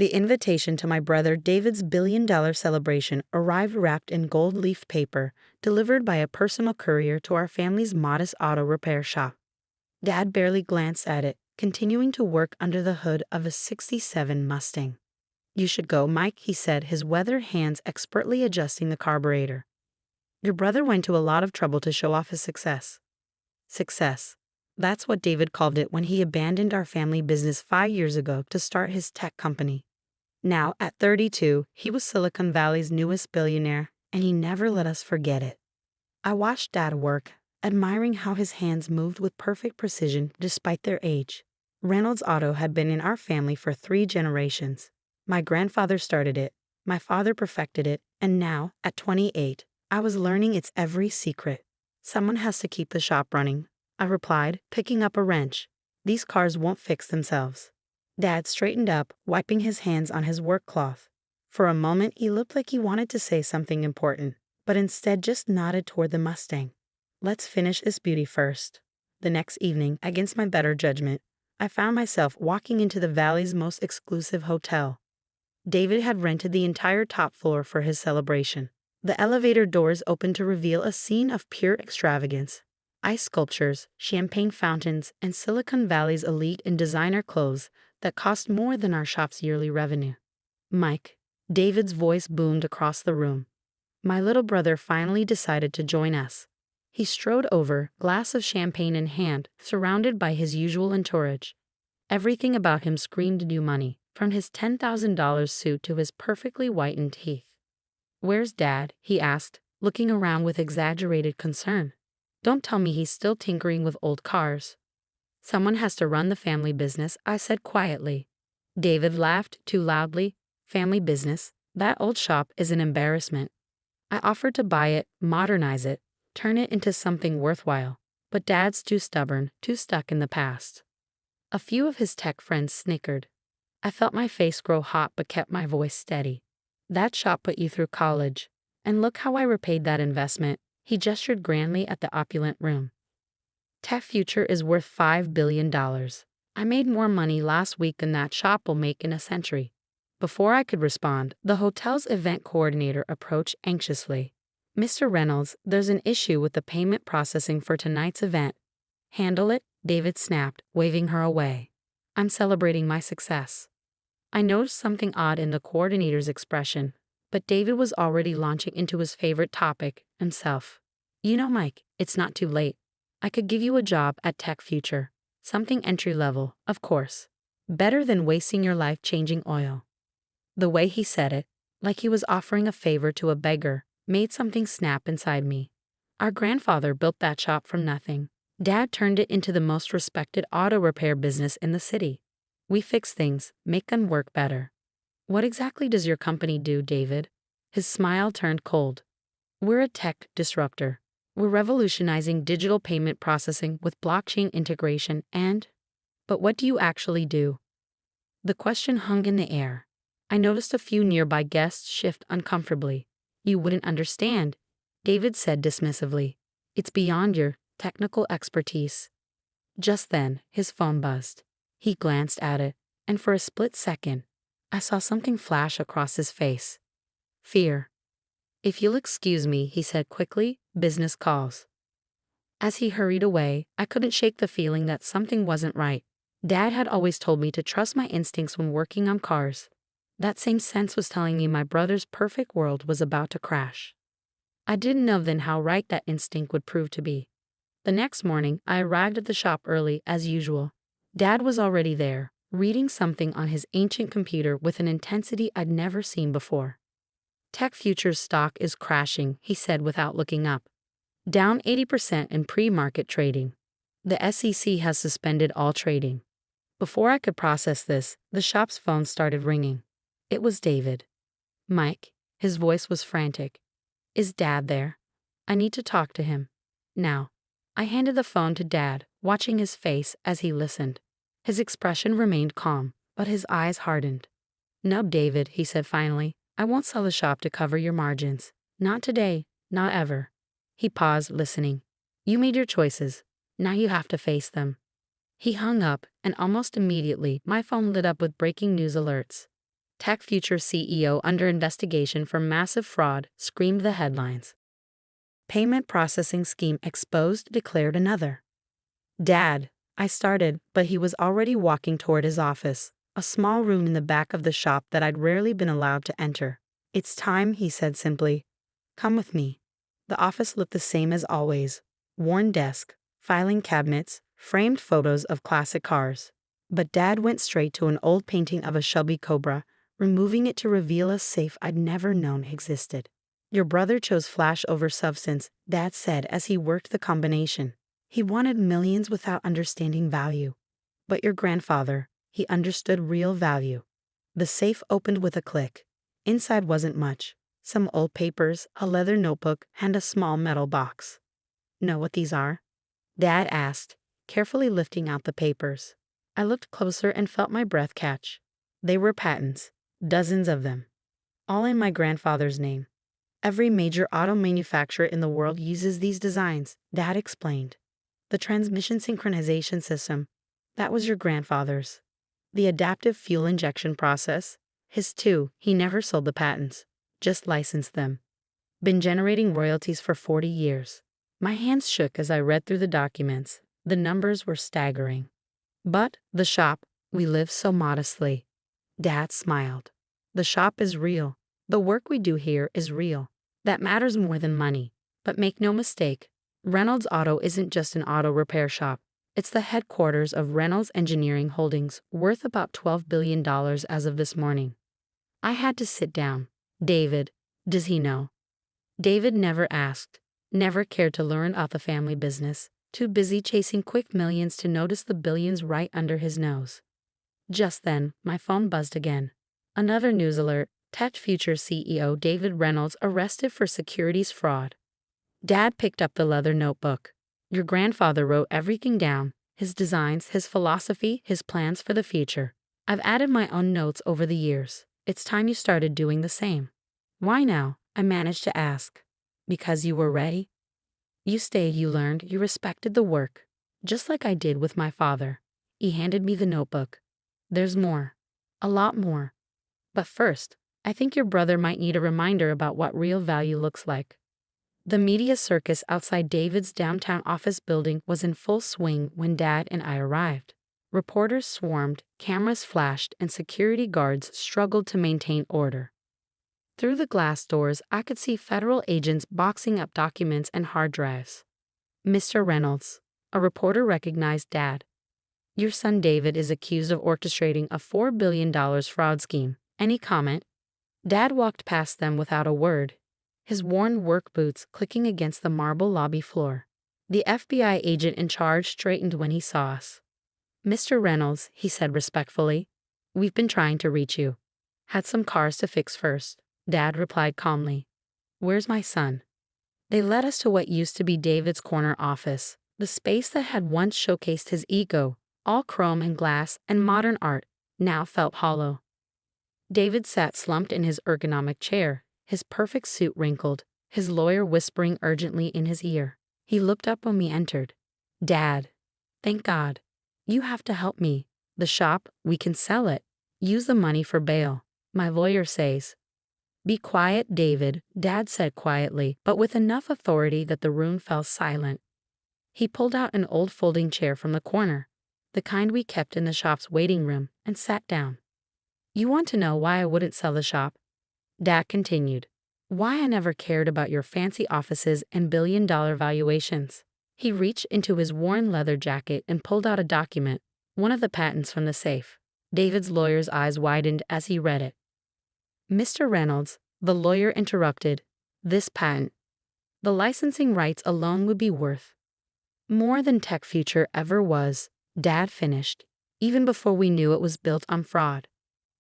The invitation to my brother David's billion-dollar celebration arrived wrapped in gold leaf paper, delivered by a personal courier to our family's modest auto repair shop. Dad barely glanced at it, continuing to work under the hood of a '67 Mustang. "You should go, Mike," he said, his weathered hands expertly adjusting the carburetor. "Your brother went to a lot of trouble to show off his success." Success. That's what David called it when he abandoned our family business 5 years ago to start his tech company. Now, at 32, he was Silicon Valley's newest billionaire, and he never let us forget it. I watched Dad work, admiring how his hands moved with perfect precision despite their age. Reynolds Auto had been in our family for 3 generations. My grandfather started it, my father perfected it, and now, at 28, I was learning its every secret. "Someone has to keep the shop running," I replied, picking up a wrench. "These cars won't fix themselves." Dad straightened up, wiping his hands on his work cloth. For a moment, he looked like he wanted to say something important, but instead just nodded toward the Mustang. "Let's finish this beauty first." The next evening, against my better judgment, I found myself walking into the Valley's most exclusive hotel. David had rented the entire top floor for his celebration. The elevator doors opened to reveal a scene of pure extravagance. Ice sculptures, champagne fountains, and Silicon Valley's elite in designer clothes that cost more than our shop's yearly revenue. "Mike," David's voice boomed across the room. My little brother finally decided to join us. He strode over, glass of champagne in hand, surrounded by his usual entourage. Everything about him screamed new money, from his $10,000 suit to his perfectly whitened teeth. "Where's Dad?" he asked, looking around with exaggerated concern. "Don't tell me he's still tinkering with old cars." "Someone has to run the family business," I said quietly. David laughed too loudly. "Family business? That old shop is an embarrassment." I offered to buy it, modernize it, turn it into something worthwhile, but Dad's too stubborn, too stuck in the past. A few of his tech friends snickered. I felt my face grow hot but kept my voice steady. "That shop put you through college, and look how I repaid that investment." He gestured grandly at the opulent room. "Tech Future is worth $5 billion. I made more money last week than that shop will make in a century." Before I could respond, the hotel's event coordinator approached anxiously. "Mr. Reynolds, there's an issue with the payment processing for tonight's event." "Handle it," David snapped, waving her away. "I'm celebrating my success." I noticed something odd in the coordinator's expression, but David was already launching into his favorite topic, himself. "You know, Mike, it's not too late. I could give you a job at Tech Future. Something entry-level, of course. Better than wasting your life changing oil." The way he said it, like he was offering a favor to a beggar, made something snap inside me. Our grandfather built that shop from nothing. Dad turned it into the most respected auto repair business in the city. We fix things, make them work better. "What exactly does your company do, David?" His smile turned cold. "We're a tech disruptor. We're revolutionizing digital payment processing with blockchain integration and—" "But what do you actually do?" The question hung in the air. I noticed a few nearby guests shift uncomfortably. "You wouldn't understand," David said dismissively. "It's beyond your technical expertise." Just then, his phone buzzed. He glanced at it, and for a split second, I saw something flash across his face. Fear. "If you'll excuse me," he said quickly, "business calls." As he hurried away, I couldn't shake the feeling that something wasn't right. Dad had always told me to trust my instincts when working on cars. That same sense was telling me my brother's perfect world was about to crash. I didn't know then how right that instinct would prove to be. The next morning, I arrived at the shop early, as usual. Dad was already there, reading something on his ancient computer with an intensity I'd never seen before. "Tech Future's stock is crashing," he said without looking up. "Down 80% in pre-market trading. The SEC has suspended all trading." Before I could process this, the shop's phone started ringing. It was David. "Mike," his voice was frantic. "Is Dad there? I need to talk to him. Now." I handed the phone to Dad, watching his face as he listened. His expression remained calm, but his eyes hardened. "No, David," he said finally. "I won't sell the shop to cover your margins. Not today, not ever." He paused, listening. "You made your choices. Now you have to face them." He hung up, and almost immediately my phone lit up with breaking news alerts. Tech Future CEO under investigation for massive fraud, screamed the headlines. Payment processing scheme exposed, declared another. Dad, I started, but he was already walking toward his office, a small room in the back of the shop that I'd rarely been allowed to enter. It's time, he said simply. Come with me. The office looked the same as always. Worn desk, filing cabinets, framed photos of classic cars. But Dad went straight to an old painting of a Shelby Cobra, removing it to reveal a safe I'd never known existed. Your brother chose flash over substance, Dad said as he worked the combination. He wanted millions without understanding value. But your grandfather, he understood real value. The safe opened with a click. Inside wasn't much. Some old papers, a leather notebook, and a small metal box. Know what these are? Dad asked, carefully lifting out the papers. I looked closer and felt my breath catch. They were patents, dozens of them. All in my grandfather's name. Every major auto manufacturer in the world uses these designs, Dad explained. The transmission synchronization system, that was your grandfather's. The adaptive fuel injection process, his too. He never sold the patents, just licensed them. Been generating royalties for 40 years. My hands shook as I read through the documents. The numbers were staggering. But the shop, we live so modestly. Dad smiled. The shop is real. The work we do here is real. That matters more than money. But make no mistake, Reynolds Auto isn't just an auto repair shop. It's the headquarters of Reynolds Engineering Holdings, worth about $12 billion as of this morning. I had to sit down. David, does he know? David never asked, never cared to learn about the family business, too busy chasing quick millions to notice the billions right under his nose. Just then, my phone buzzed again. Another news alert, Tech Future CEO David Reynolds arrested for securities fraud. Dad picked up the leather notebook. Your grandfather wrote everything down, his designs, his philosophy, his plans for the future. I've added my own notes over the years. It's time you started doing the same. Why now? I managed to ask. Because you were ready? You stayed, you learned, you respected the work. Just like I did with my father. He handed me the notebook. There's more. A lot more. But first, I think your brother might need a reminder about what real value looks like. The media circus outside David's downtown office building was in full swing when Dad and I arrived. Reporters swarmed, cameras flashed, and security guards struggled to maintain order. Through the glass doors, I could see federal agents boxing up documents and hard drives. Mr. Reynolds, a reporter recognized Dad. Your son David is accused of orchestrating a $4 billion fraud scheme. Any comment? Dad walked past them without a word, his worn work boots clicking against the marble lobby floor. The FBI agent in charge straightened when he saw us. Mr. Reynolds, he said respectfully, we've been trying to reach you. Had some cars to fix first, Dad replied calmly. Where's my son? They led us to what used to be David's corner office, the space that had once showcased his ego, all chrome and glass and modern art, now felt hollow. David sat slumped in his ergonomic chair, his perfect suit wrinkled, his lawyer whispering urgently in his ear. He looked up when we entered. Dad, thank God. You have to help me. The shop, we can sell it. Use the money for bail. My lawyer says. Be quiet, David, Dad said quietly, but with enough authority that the room fell silent. He pulled out an old folding chair from the corner, the kind we kept in the shop's waiting room, and sat down. You want to know why I wouldn't sell the shop? Dad continued. Why I never cared about your fancy offices and billion-dollar valuations. He reached into his worn leather jacket and pulled out a document, one of the patents from the safe. David's lawyer's eyes widened as he read it. Mr. Reynolds, the lawyer interrupted, this patent. The licensing rights alone would be worth more than Tech Future ever was, Dad finished, even before we knew it was built on fraud.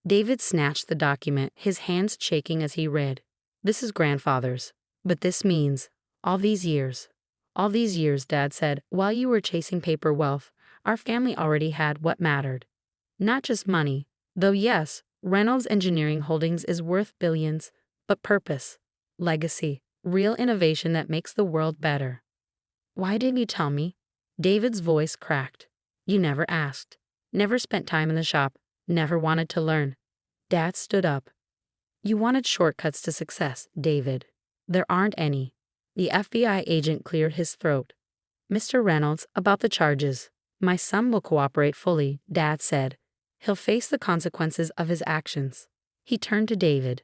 David snatched the document, his hands shaking as he read. This is grandfather's, but this means, all these years, Dad said, while you were chasing paper wealth, our family already had what mattered. Not just money, though yes, Reynolds Engineering Holdings is worth billions, but purpose, legacy, real innovation that makes the world better. Why didn't you tell me? David's voice cracked. You never asked, never spent time in the shop, never wanted to learn. Dad stood up. You wanted shortcuts to success, David. There aren't any. The FBI agent cleared his throat. Mr. Reynolds, about the charges. My son will cooperate fully, Dad said. He'll face the consequences of his actions. He turned to David.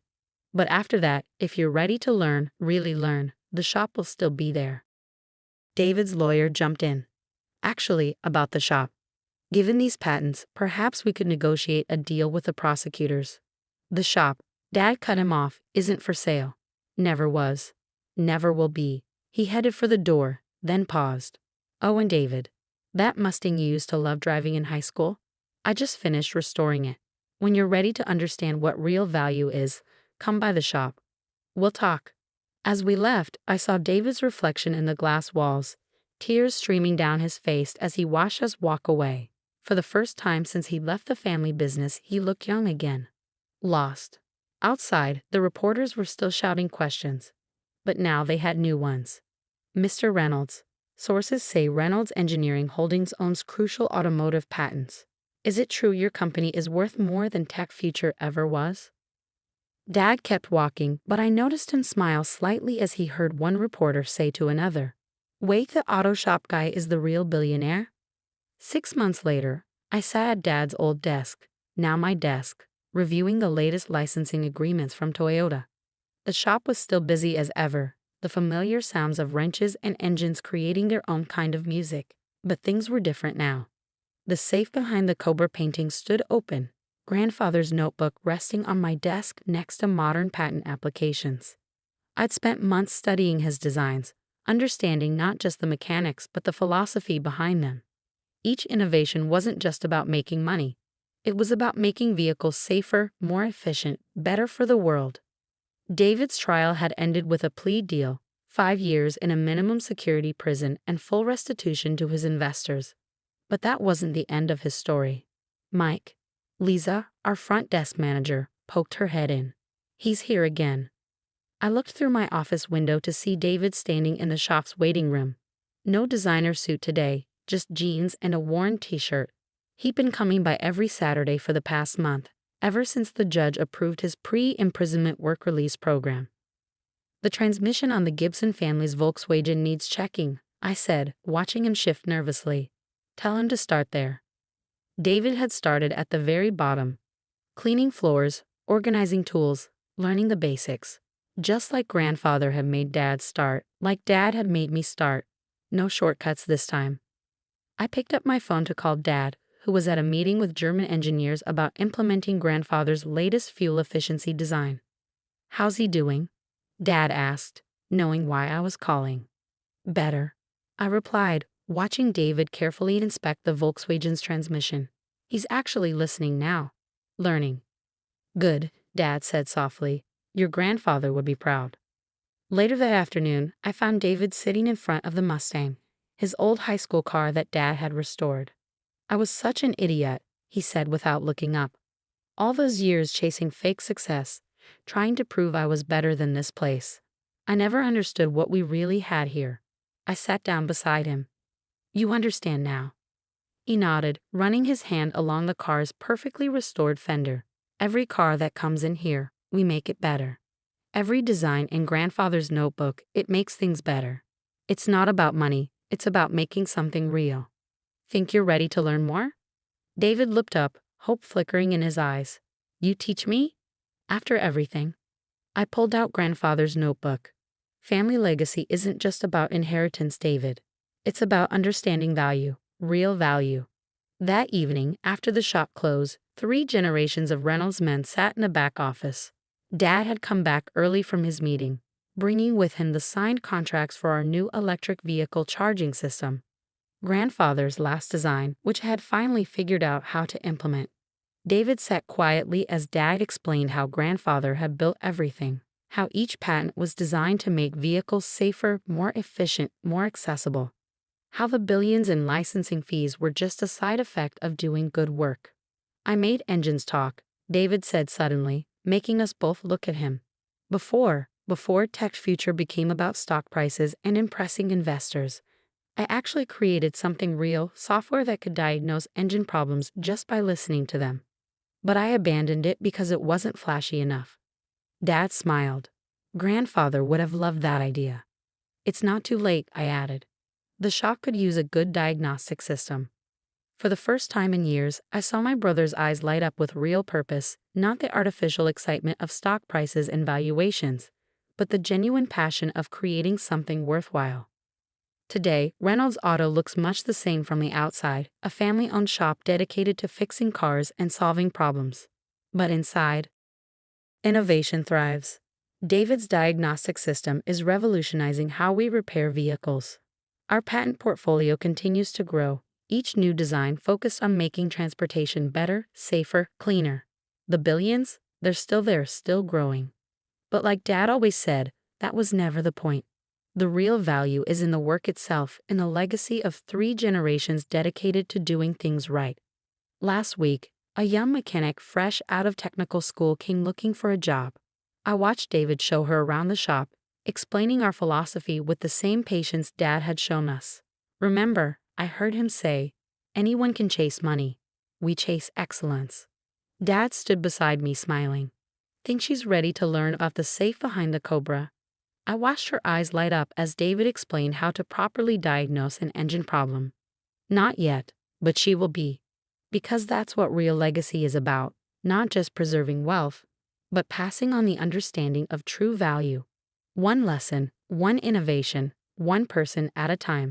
But after that, if you're ready to learn, really learn, the shop will still be there. David's lawyer jumped in. Actually, about the shop. Given these patents, perhaps we could negotiate a deal with the prosecutors. The shop, Dad cut him off, isn't for sale. Never was. Never will be. He headed for the door, then paused. Oh, and David. That Mustang you used to love driving in high school? I just finished restoring it. When you're ready to understand what real value is, come by the shop. We'll talk. As we left, I saw David's reflection in the glass walls, tears streaming down his face as he watched us walk away. For the first time since he left the family business, he looked young again. Lost. Outside, the reporters were still shouting questions, but now they had new ones. Mr. Reynolds. Sources say Reynolds Engineering Holdings owns crucial automotive patents. Is it true your company is worth more than Tech Future ever was? Dad kept walking, but I noticed him smile slightly as he heard one reporter say to another, "Wait, the auto shop guy is the real billionaire?" 6 months later, I sat at Dad's old desk, now my desk, reviewing the latest licensing agreements from Toyota. The shop was still busy as ever, the familiar sounds of wrenches and engines creating their own kind of music, but things were different now. The safe behind the Cobra painting stood open, Grandfather's notebook resting on my desk next to modern patent applications. I'd spent months studying his designs, understanding not just the mechanics but the philosophy behind them. Each innovation wasn't just about making money. It was about making vehicles safer, more efficient, better for the world. David's trial had ended with a plea deal, 5 years in a minimum security prison and full restitution to his investors. But that wasn't the end of his story. Mike, Lisa, our front desk manager, poked her head in. He's here again. I looked through my office window to see David standing in the shop's waiting room. No designer suit today, just jeans and a worn t-shirt. He'd been coming by every Saturday for the past month, ever since the judge approved his pre-imprisonment work release program. The transmission on the Gibson family's Volkswagen needs checking, I said, watching him shift nervously. Tell him to start there. David had started at the very bottom, cleaning floors, organizing tools, learning the basics. Just like Grandfather had made Dad start, like Dad had made me start. No shortcuts this time. I picked up my phone to call Dad, who was at a meeting with German engineers about implementing Grandfather's latest fuel efficiency design. How's he doing? Dad asked, knowing why I was calling. Better, I replied, watching David carefully inspect the Volkswagen's transmission. He's actually listening now. Learning. Good, Dad said softly. Your grandfather would be proud. Later that afternoon, I found David sitting in front of the Mustang, his old high school car that Dad had restored. I was such an idiot, he said without looking up. All those years chasing fake success, trying to prove I was better than this place. I never understood what we really had here. I sat down beside him. You understand now. He nodded, running his hand along the car's perfectly restored fender. Every car that comes in here, we make it better. Every design in Grandfather's notebook, it makes things better. It's not about money, it's about making something real. Think you're ready to learn more? David looked up, hope flickering in his eyes. You teach me? After everything. I pulled out Grandfather's notebook. Family legacy isn't just about inheritance, David. It's about understanding value, real value. That evening, after the shop closed, 3 generations of Reynolds men sat in the back office. Dad had come back early from his meeting, bringing with him the signed contracts for our new electric vehicle charging system. Grandfather's last design, which I had finally figured out how to implement. David sat quietly as Dad explained how Grandfather had built everything, how each patent was designed to make vehicles safer, more efficient, more accessible. How the billions in licensing fees were just a side effect of doing good work. I made engines talk, David said suddenly, making us both look at him. Before Tech Future became about stock prices and impressing investors, I actually created something real, software that could diagnose engine problems just by listening to them. but I abandoned it because it wasn't flashy enough. Dad smiled. Grandfather would have loved that idea. It's not too late, I added. The shop could use a good diagnostic system. For the first time in years, I saw my brother's eyes light up with real purpose, not the artificial excitement of stock prices and valuations, but the genuine passion of creating something worthwhile. Today, Reynolds Auto looks much the same from the outside, a family-owned shop dedicated to fixing cars and solving problems. But inside, innovation thrives. David's diagnostic system is revolutionizing how we repair vehicles. Our patent portfolio continues to grow, each new design focused on making transportation better, safer, cleaner. The billions? They're still there, still growing. But like Dad always said, that was never the point. The real value is in the work itself, in the legacy of 3 generations dedicated to doing things right. Last week, a young mechanic fresh out of technical school came looking for a job. I watched David show her around the shop, explaining our philosophy with the same patience Dad had shown us. Remember, I heard him say, anyone can chase money. We chase excellence. Dad stood beside me smiling. Think she's ready to learn about the safe behind the Cobra? I watched her eyes light up as David explained how to properly diagnose an engine problem. Not yet, but she will be. Because that's what real legacy is about, not just preserving wealth, but passing on the understanding of true value. One lesson, one innovation, one person at a time.